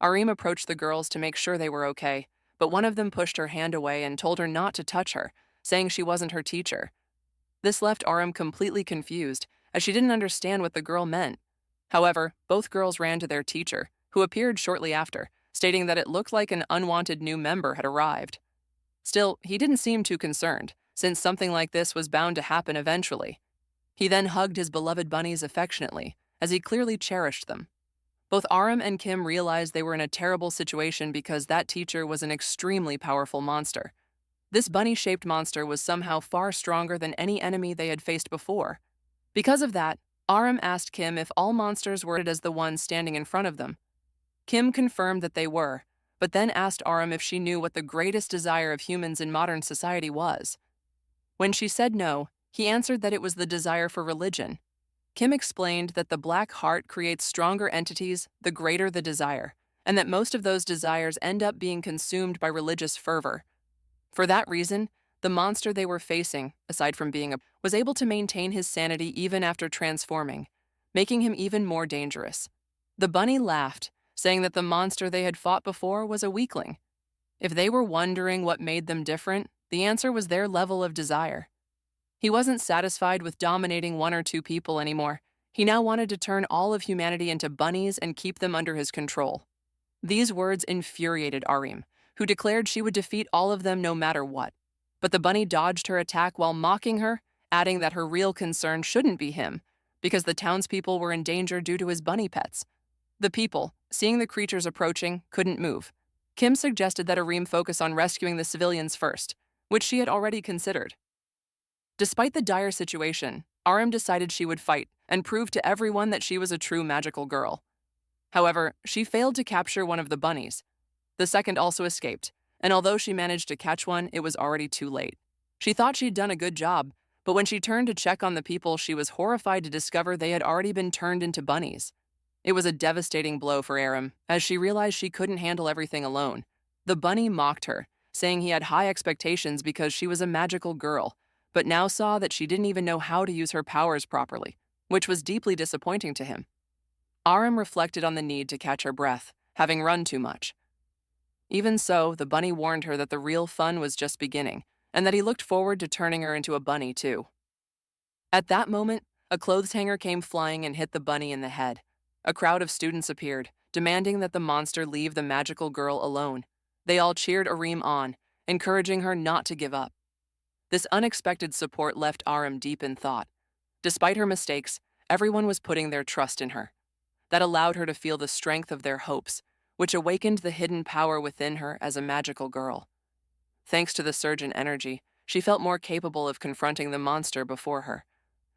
Arim approached the girls to make sure they were okay, but one of them pushed her hand away and told her not to touch her, saying she wasn't her teacher. This left Arim completely confused, as she didn't understand what the girl meant. However, both girls ran to their teacher, who appeared shortly after, stating that it looked like an unwanted new member had arrived. Still, he didn't seem too concerned, since something like this was bound to happen eventually. He then hugged his beloved bunnies affectionately, as he clearly cherished them. Both Aram and Kim realized they were in a terrible situation because that teacher was an extremely powerful monster. This bunny-shaped monster was somehow far stronger than any enemy they had faced before. Because of that, Aram asked Kim if all monsters were as the ones standing in front of them. Kim confirmed that they were, but then asked Aram if she knew what the greatest desire of humans in modern society was. When she said no, he answered that it was the desire for religion. Kim explained that the black heart creates stronger entities the greater the desire, and that most of those desires end up being consumed by religious fervor. For that reason, the monster they were facing, aside from being was able to maintain his sanity even after transforming, making him even more dangerous. The bunny laughed, saying that the monster they had fought before was a weakling. If they were wondering what made them different, the answer was their level of desire. He wasn't satisfied with dominating one or two people anymore. He now wanted to turn all of humanity into bunnies and keep them under his control. These words infuriated Arim, who declared she would defeat all of them no matter what. But the bunny dodged her attack while mocking her, adding that her real concern shouldn't be him, because the townspeople were in danger due to his bunny pets. The people, seeing the creatures approaching, couldn't move. Kim suggested that Arim focus on rescuing the civilians first, which she had already considered. Despite the dire situation, Arim decided she would fight and prove to everyone that she was a true magical girl. However, she failed to capture one of the bunnies. The second also escaped, and although she managed to catch one, it was already too late. She thought she'd done a good job, but when she turned to check on the people, she was horrified to discover they had already been turned into bunnies. It was a devastating blow for Arim, as she realized she couldn't handle everything alone. The bunny mocked her, saying he had high expectations because she was a magical girl, but now saw that she didn't even know how to use her powers properly, which was deeply disappointing to him. Arim reflected on the need to catch her breath, having run too much. Even so, the bunny warned her that the real fun was just beginning, and that he looked forward to turning her into a bunny too. At that moment, a clothes hanger came flying and hit the bunny in the head. A crowd of students appeared, demanding that the monster leave the magical girl alone. They all cheered Arim on, encouraging her not to give up. This unexpected support left Arim deep in thought. Despite her mistakes, everyone was putting their trust in her. That allowed her to feel the strength of their hopes, which awakened the hidden power within her as a magical girl. Thanks to the surge in energy, she felt more capable of confronting the monster before her.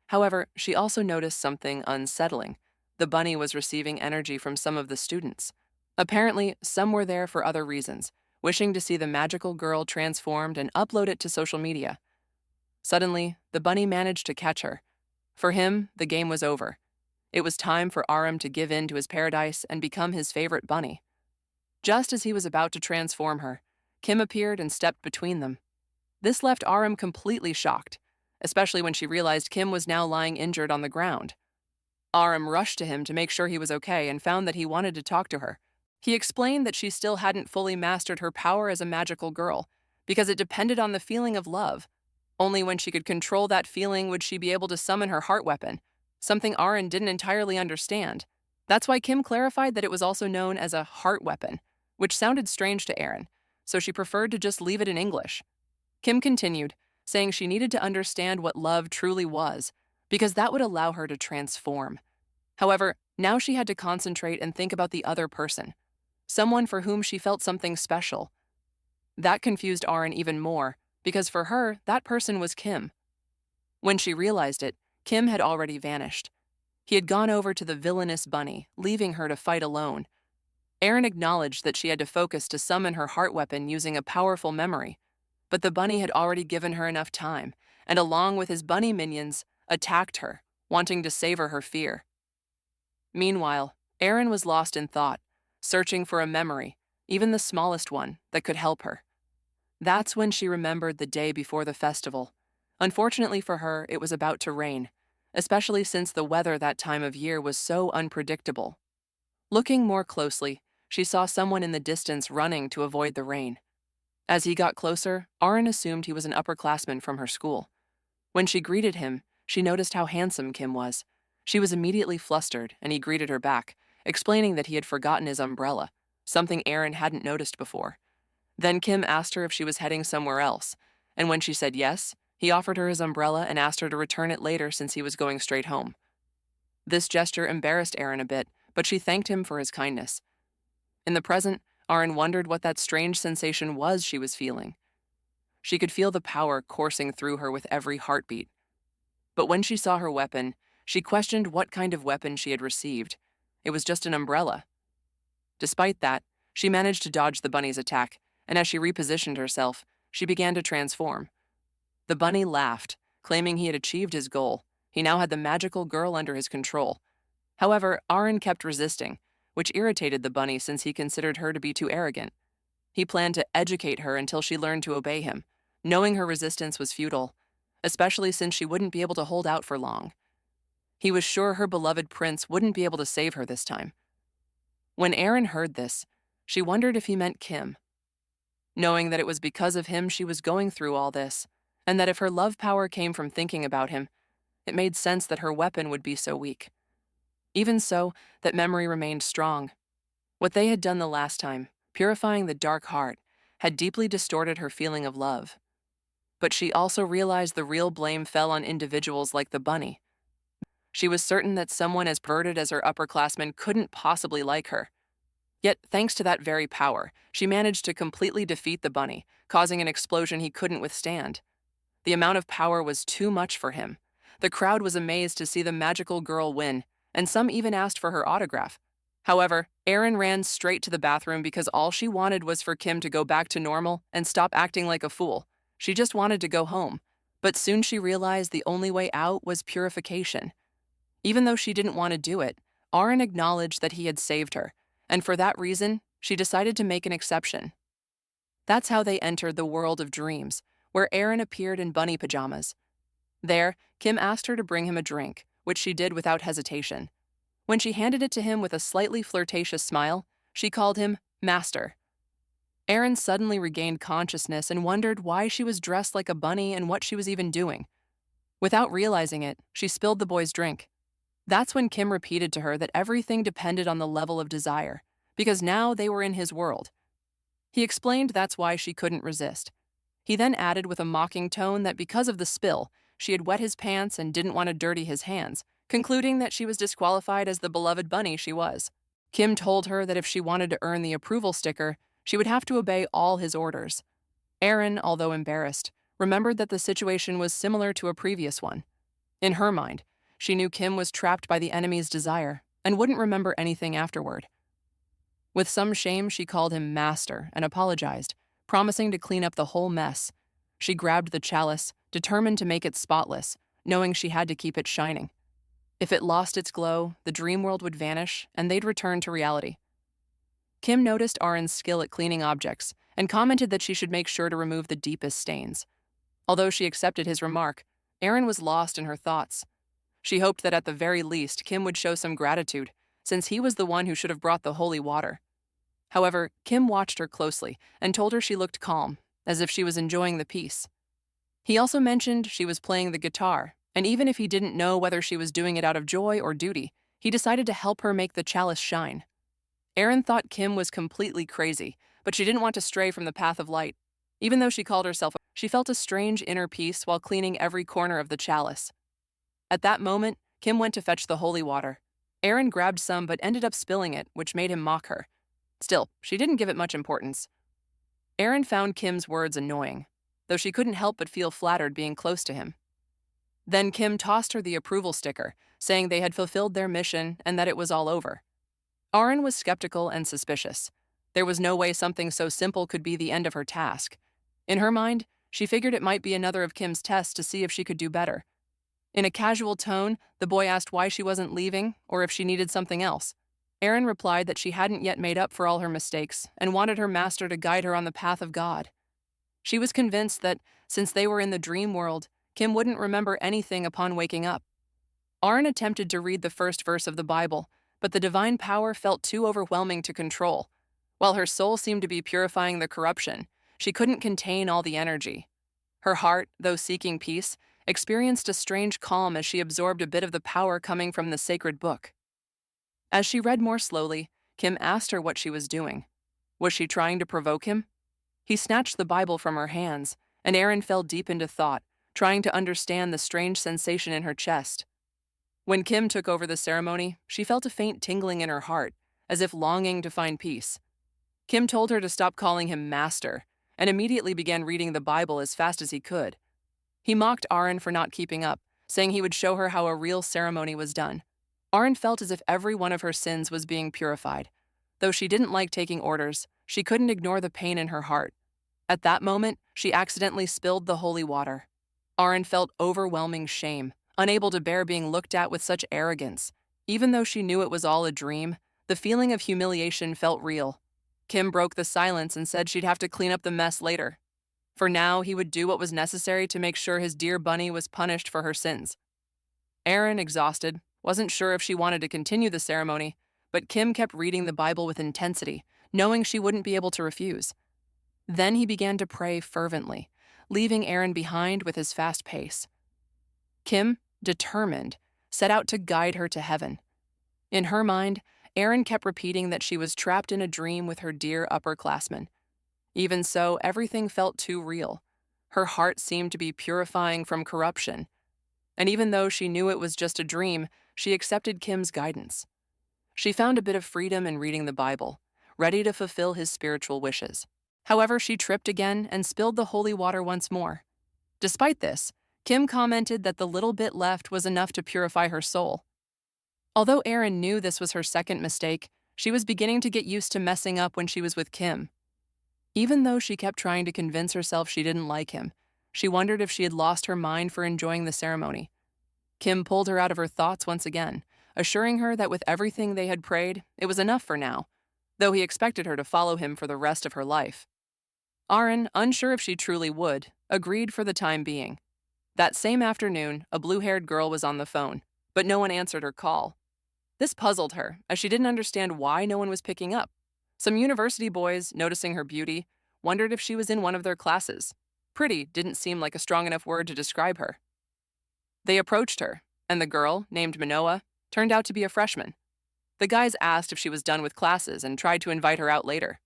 However, she also noticed something unsettling. The bunny was receiving energy from some of the students. Apparently, some were there for other reasons, wishing to see the magical girl transformed and upload it to social media. Suddenly, the bunny managed to catch her. For him, the game was over. It was time for Arim to give in to his paradise and become his favorite bunny. Just as he was about to transform her, Kim appeared and stepped between them. This left Arim completely shocked, especially when she realized Kim was now lying injured on the ground. Arim rushed to him to make sure he was okay and found that he wanted to talk to her. He explained that she still hadn't fully mastered her power as a magical girl, because it depended on the feeling of love. Only when she could control that feeling would she be able to summon her heart weapon, something Arim didn't entirely understand. That's why Kim clarified that it was also known as a heart weapon, which sounded strange to Aaron, so she preferred to just leave it in English. Kim continued, saying she needed to understand what love truly was, because that would allow her to transform. However, now she had to concentrate and think about the other person, someone for whom she felt something special. That confused Aaron even more, because for her, that person was Kim. When she realized it, Kim had already vanished. He had gone over to the villainous bunny, leaving her to fight alone. Aaron acknowledged that she had to focus to summon her heart weapon using a powerful memory, but the bunny had already given her enough time, and along with his bunny minions, attacked her, wanting to savor her fear. Meanwhile, Aaron was lost in thought, searching for a memory, even the smallest one, that could help her. That's when she remembered the day before the festival. Unfortunately for her, it was about to rain, especially since the weather that time of year was so unpredictable. Looking more closely, she saw someone in the distance running to avoid the rain. As he got closer, Arin assumed he was an upperclassman from her school. When she greeted him, she noticed how handsome Kim was. She was immediately flustered, and he greeted her back, explaining that he had forgotten his umbrella, something Arin hadn't noticed before. Then Kim asked her if she was heading somewhere else, and when she said yes, he offered her his umbrella and asked her to return it later since he was going straight home. This gesture embarrassed Arin a bit, but she thanked him for his kindness. In the present, Arin wondered what that strange sensation was she was feeling. She could feel the power coursing through her with every heartbeat. But when she saw her weapon, she questioned what kind of weapon she had received. It was just an umbrella. Despite that, she managed to dodge the bunny's attack, and as she repositioned herself, she began to transform. The bunny laughed, claiming he had achieved his goal. He now had the magical girl under his control. However, Arin kept resisting, which irritated the bunny since he considered her to be too arrogant. He planned to educate her until she learned to obey him, knowing her resistance was futile, especially since she wouldn't be able to hold out for long. He was sure her beloved prince wouldn't be able to save her this time. When Arin heard this, she wondered if he meant Kim. Knowing that it was because of him she was going through all this, and that if her love power came from thinking about him, it made sense that her weapon would be so weak. Even so, that memory remained strong. What they had done the last time, purifying the dark heart, had deeply distorted her feeling of love. But she also realized the real blame fell on individuals like the bunny. She was certain that someone as perverted as her upperclassmen couldn't possibly like her. Yet, thanks to that very power, she managed to completely defeat the bunny, causing an explosion he couldn't withstand. The amount of power was too much for him. The crowd was amazed to see the magical girl win, and some even asked for her autograph. However, Arin ran straight to the bathroom because all she wanted was for Kim to go back to normal and stop acting like a fool. She just wanted to go home. But soon she realized the only way out was purification. Even though she didn't want to do it, Arin acknowledged that he had saved her, and for that reason, she decided to make an exception. That's how they entered the world of dreams, where Arin appeared in bunny pajamas. There, Kim asked her to bring him a drink, which she did without hesitation. When she handed it to him with a slightly flirtatious smile, she called him Master. Arin suddenly regained consciousness and wondered why she was dressed like a bunny and what she was even doing. Without realizing it, she spilled the boy's drink. That's when Kim repeated to her that everything depended on the level of desire, because now they were in his world. He explained that's why she couldn't resist. He then added with a mocking tone that because of the spill, she had wet his pants and didn't want to dirty his hands, concluding that she was disqualified as the beloved bunny she was. Kim told her that if she wanted to earn the approval sticker, she would have to obey all his orders. Arin, although embarrassed, remembered that the situation was similar to a previous one. In her mind, she knew Kim was trapped by the enemy's desire and wouldn't remember anything afterward. With some shame, she called him Master and apologized, promising to clean up the whole mess. She grabbed the chalice, determined to make it spotless, knowing she had to keep it shining. If it lost its glow, the dream world would vanish and they'd return to reality. Kim noticed Arin's skill at cleaning objects and commented that she should make sure to remove the deepest stains. Although she accepted his remark, Arin was lost in her thoughts. She hoped that at the very least Kim would show some gratitude, since he was the one who should have brought the holy water. However, Kim watched her closely and told her she looked calm, as if she was enjoying the piece. He also mentioned she was playing the guitar, and even if he didn't know whether she was doing it out of joy or duty, he decided to help her make the chalice shine. Arin thought Kim was completely crazy, but she didn't want to stray from the path of light. Even though she called herself, she felt a strange inner peace while cleaning every corner of the chalice. At that moment, Kim went to fetch the holy water. Arin grabbed some but ended up spilling it, which made him mock her. Still, she didn't give it much importance. Arin found Kim's words annoying, though she couldn't help but feel flattered being close to him. Then Kim tossed her the approval sticker, saying they had fulfilled their mission and that it was all over. Arin was skeptical and suspicious. There was no way something so simple could be the end of her task. In her mind, she figured it might be another of Kim's tests to see if she could do better. In a casual tone, the boy asked why she wasn't leaving or if she needed something else. Arin replied that she hadn't yet made up for all her mistakes and wanted her master to guide her on the path of God. She was convinced that, since they were in the dream world, Kim wouldn't remember anything upon waking up. Arin attempted to read the first verse of the Bible, but the divine power felt too overwhelming to control. While her soul seemed to be purifying the corruption, she couldn't contain all the energy. Her heart, though seeking peace, experienced a strange calm as she absorbed a bit of the power coming from the sacred book. As she read more slowly, Kim asked her what she was doing. Was she trying to provoke him? He snatched the Bible from her hands, and Erin fell deep into thought, trying to understand the strange sensation in her chest. When Kim took over the ceremony, she felt a faint tingling in her heart, as if longing to find peace. Kim told her to stop calling him master, and immediately began reading the Bible as fast as he could. He mocked Aaron for not keeping up, saying he would show her how a real ceremony was done. Aaron felt as if every one of her sins was being purified. Though she didn't like taking orders, she couldn't ignore the pain in her heart. At that moment, she accidentally spilled the holy water. Aaron felt overwhelming shame, unable to bear being looked at with such arrogance. Even though she knew it was all a dream, the feeling of humiliation felt real. Kim broke the silence and said she'd have to clean up the mess later. For now, he would do what was necessary to make sure his dear bunny was punished for her sins. Erin, exhausted, wasn't sure if she wanted to continue the ceremony, but Kim kept reading the Bible with intensity, knowing she wouldn't be able to refuse. Then he began to pray fervently, leaving Erin behind with his fast pace. Kim, determined, set out to guide her to heaven. In her mind, Erin kept repeating that she was trapped in a dream with her dear upperclassmen. Even so, everything felt too real. Her heart seemed to be purifying from corruption. And even though she knew it was just a dream, she accepted Kim's guidance. She found a bit of freedom in reading the Bible, ready to fulfill his spiritual wishes. However, she tripped again and spilled the holy water once more. Despite this, Kim commented that the little bit left was enough to purify her soul. Although Erin knew this was her second mistake, she was beginning to get used to messing up when she was with Kim. Even though she kept trying to convince herself she didn't like him, she wondered if she had lost her mind for enjoying the ceremony. Kim pulled her out of her thoughts once again, assuring her that with everything they had prayed, it was enough for now, though he expected her to follow him for the rest of her life. Aaron, unsure if she truly would, agreed for the time being. That same afternoon, a blue-haired girl was on the phone, but no one answered her call. This puzzled her, as she didn't understand why no one was picking up. Some university boys, noticing her beauty, wondered if she was in one of their classes. Pretty didn't seem like a strong enough word to describe her. They approached her, and the girl, named Manoa, turned out to be a freshman. The guys asked if she was done with classes and tried to invite her out later.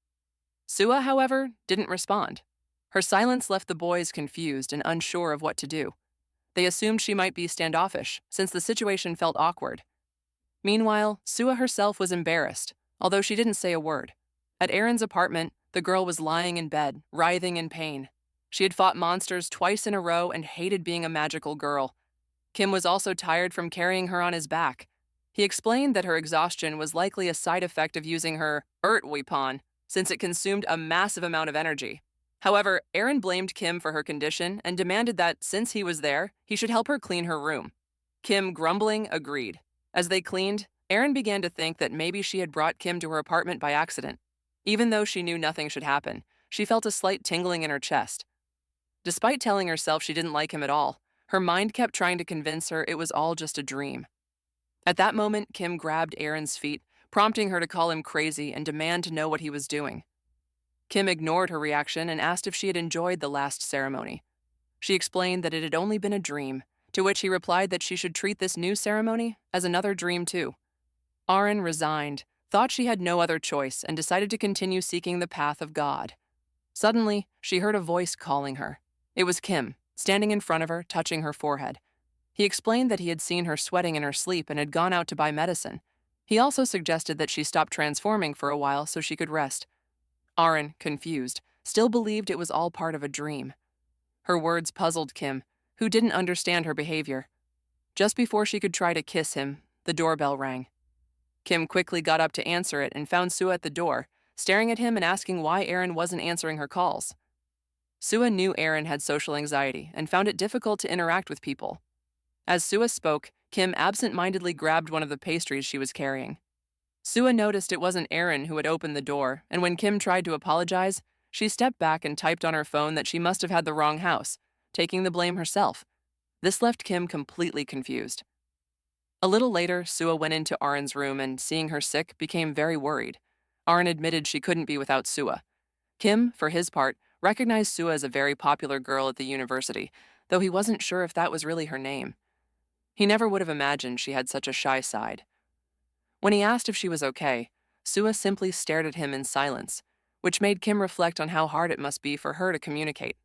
Sua, however, didn't respond. Her silence left the boys confused and unsure of what to do. They assumed she might be standoffish, since the situation felt awkward. Meanwhile, Sua herself was embarrassed, although she didn't say a word. At Erin's apartment, the girl was lying in bed, writhing in pain. She had fought monsters twice in a row and hated being a magical girl. Kim was also tired from carrying her on his back. He explained that her exhaustion was likely a side effect of using her weapon, since it consumed a massive amount of energy. However, Erin blamed Kim for her condition and demanded that, since he was there, he should help her clean her room. Kim, grumbling, agreed. As they cleaned, Erin began to think that maybe she had brought Kim to her apartment by accident. Even though she knew nothing should happen, she felt a slight tingling in her chest. Despite telling herself she didn't like him at all, her mind kept trying to convince her it was all just a dream. At that moment, Kim grabbed Erin's feet, prompting her to call him crazy and demand to know what he was doing. Kim ignored her reaction and asked if she had enjoyed the last ceremony. She explained that it had only been a dream, to which he replied that she should treat this new ceremony as another dream too. Aaron, resigned, thought she had no other choice and decided to continue seeking the path of God. Suddenly, she heard a voice calling her. It was Kim, standing in front of her, touching her forehead. He explained that he had seen her sweating in her sleep and had gone out to buy medicine. He also suggested that she stop transforming for a while so she could rest. Aaron, confused, still believed it was all part of a dream. Her words puzzled Kim, who didn't understand her behavior. Just before she could try to kiss him, the doorbell rang. Kim quickly got up to answer it and found Sua at the door, staring at him and asking why Aaron wasn't answering her calls. Sua knew Aaron had social anxiety and found it difficult to interact with people. As Sua spoke, Kim absent-mindedly grabbed one of the pastries she was carrying. Sua noticed it wasn't Aaron who had opened the door, and when Kim tried to apologize, she stepped back and typed on her phone that she must have had the wrong house, taking the blame herself. This left Kim completely confused. A little later, Sua went into Aaron's room and, seeing her sick, became very worried. Arin admitted she couldn't be without Sua. Kim, for his part, recognized Sua as a very popular girl at the university, though he wasn't sure if that was really her name. He never would have imagined she had such a shy side. When he asked if she was okay, Sua simply stared at him in silence, which made Kim reflect on how hard it must be for her to communicate.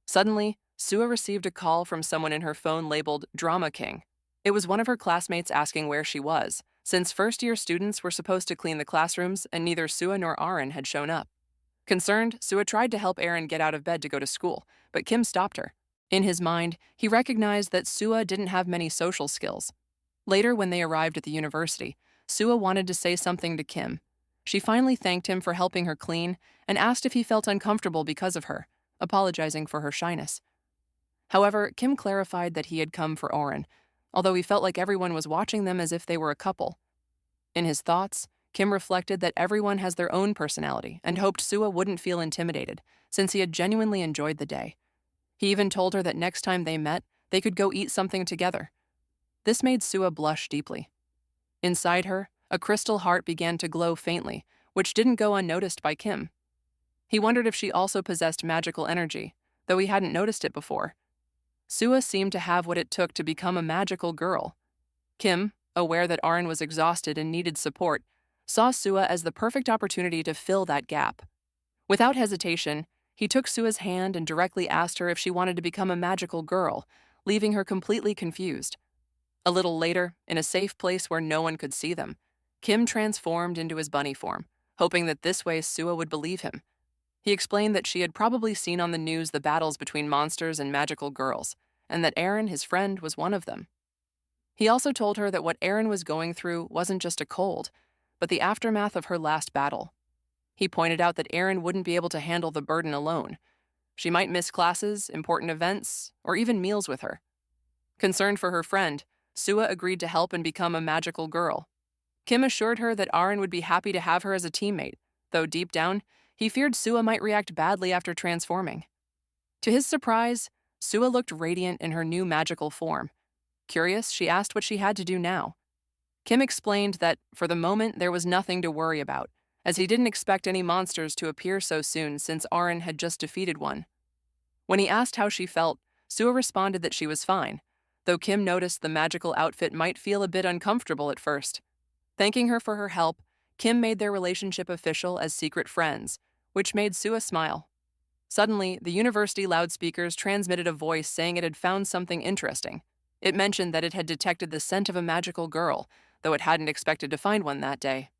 Suddenly, Sua received a call from someone in her phone labeled Drama King. It was one of her classmates asking where she was, since first-year students were supposed to clean the classrooms and neither Sua nor Arin had shown up. Concerned, Sua tried to help Arin get out of bed to go to school, but Kim stopped her. In his mind, he recognized that Sua didn't have many social skills. Later, when they arrived at the university, Sua wanted to say something to Kim. She finally thanked him for helping her clean and asked if he felt uncomfortable because of her, apologizing for her shyness. However, Kim clarified that he had come for Arin, although he felt like everyone was watching them as if they were a couple. In his thoughts, Kim reflected that everyone has their own personality and hoped Sua wouldn't feel intimidated, since he had genuinely enjoyed the day. He even told her that next time they met, they could go eat something together. This made Sua blush deeply. Inside her, a crystal heart began to glow faintly, which didn't go unnoticed by Kim. He wondered if she also possessed magical energy, though he hadn't noticed it before. Sua seemed to have what it took to become a magical girl. Kim, aware that Arin was exhausted and needed support, saw Sua as the perfect opportunity to fill that gap. Without hesitation, he took Sua's hand and directly asked her if she wanted to become a magical girl, leaving her completely confused. A little later, in a safe place where no one could see them, Kim transformed into his bunny form, hoping that this way Sua would believe him. He explained that she had probably seen on the news the battles between monsters and magical girls, and that Arin, his friend, was one of them. He also told her that what Arin was going through wasn't just a cold, but the aftermath of her last battle. He pointed out that Arin wouldn't be able to handle the burden alone. She might miss classes, important events, or even meals with her. Concerned for her friend, Sua agreed to help and become a magical girl. Kim assured her that Arin would be happy to have her as a teammate, though deep down, he feared Sua might react badly after transforming. To his surprise, Sua looked radiant in her new magical form. Curious, she asked what she had to do now. Kim explained that, for the moment, there was nothing to worry about, as he didn't expect any monsters to appear so soon since Arin had just defeated one. When he asked how she felt, Sua responded that she was fine, though Kim noticed the magical outfit might feel a bit uncomfortable at first. Thanking her for her help, Kim made their relationship official as secret friends, which made Sua smile. Suddenly, the university loudspeakers transmitted a voice saying it had found something interesting. It mentioned that it had detected the scent of a magical girl, though it hadn't expected to find one that day.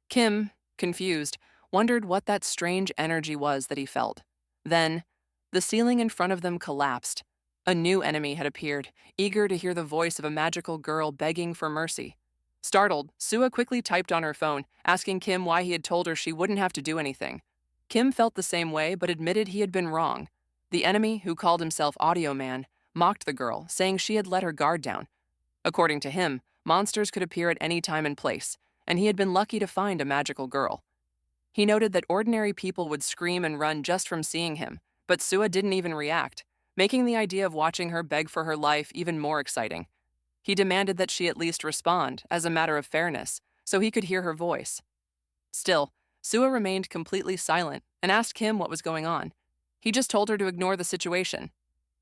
Kim, confused, wondered what that strange energy was that he felt. Then, the ceiling in front of them collapsed. A new enemy had appeared, eager to hear the voice of a magical girl begging for mercy. Startled, Sua quickly typed on her phone, asking Kim why he had told her she wouldn't have to do anything. Kim felt the same way, but admitted he had been wrong. The enemy, who called himself Audio Man, mocked the girl, saying she had let her guard down. According to him, monsters could appear at any time and place, and he had been lucky to find a magical girl. He noted that ordinary people would scream and run just from seeing him, but Sua didn't even react, making the idea of watching her beg for her life even more exciting. He demanded that she at least respond, as a matter of fairness, so he could hear her voice. Still, Sua remained completely silent and asked Kim what was going on. He just told her to ignore the situation.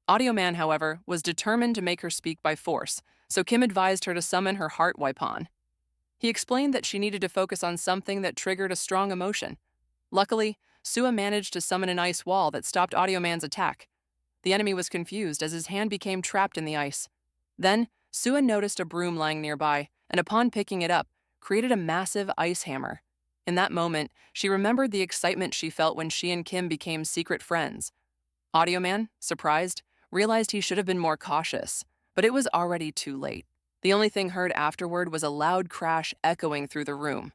Audio Man, however, was determined to make her speak by force, so Kim advised her to summon her heart Waipon. He explained that she needed to focus on something that triggered a strong emotion. Luckily, Sua managed to summon an ice wall that stopped Audio Man's attack. The enemy was confused as his hand became trapped in the ice. Then, Sua noticed a broom lying nearby, and upon picking it up, created a massive ice hammer. In that moment, she remembered the excitement she felt when she and Kim became secret friends. Audio Man, surprised, realized he should have been more cautious, but it was already too late. The only thing heard afterward was a loud crash echoing through the room.